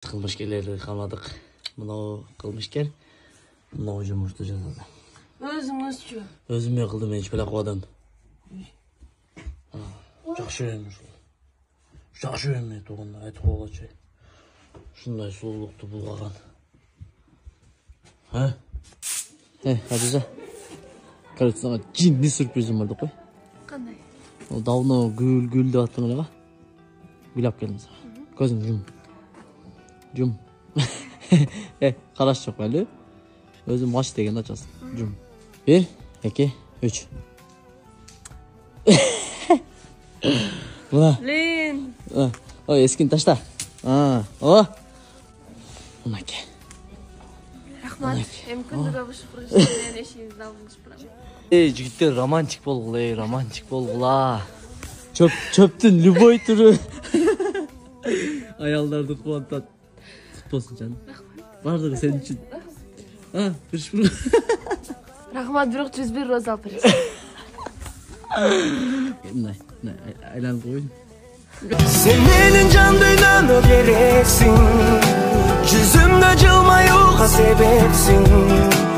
Kılmışkerleri kalmadık. Bunu kılmışker. Bunu жұмышты жасады. Өзіңізші? Өзіме қылдым, мен шпелақ одан. Жақшы емес ол. Жақшы емес оғанда айтып қоғачай. Шындай сұлулықты бұлғаған. Хадижа. Кажется, саған жинді сюрпризім барды қой. Қандай? Ол давно гүл деп аттың олайға. Гүл ап келдім саған. Көзің жұм. Жұм. Қараш жоқ әлі. Өзім аш деген açasın. Жұм. 1, 2, 3. Buna. Лен. O eskini taşla. O. Buna ke. Рахмат. Мүмкіндік абышып құрышын әшейімізді алдыңыз бірам. Жігіттер романтик болғылай, романтик болғыла. Çöptün любой түрі. Ayalдарды қуантады. Құтболсын жаным. Бардығы сен үшін. Бір. Рахмат, бірақ 101 роза алып бересің. Aylanып қойын. Sen benim can dünyanı gereksin. Yüzümde cılmayuğa sebepsin.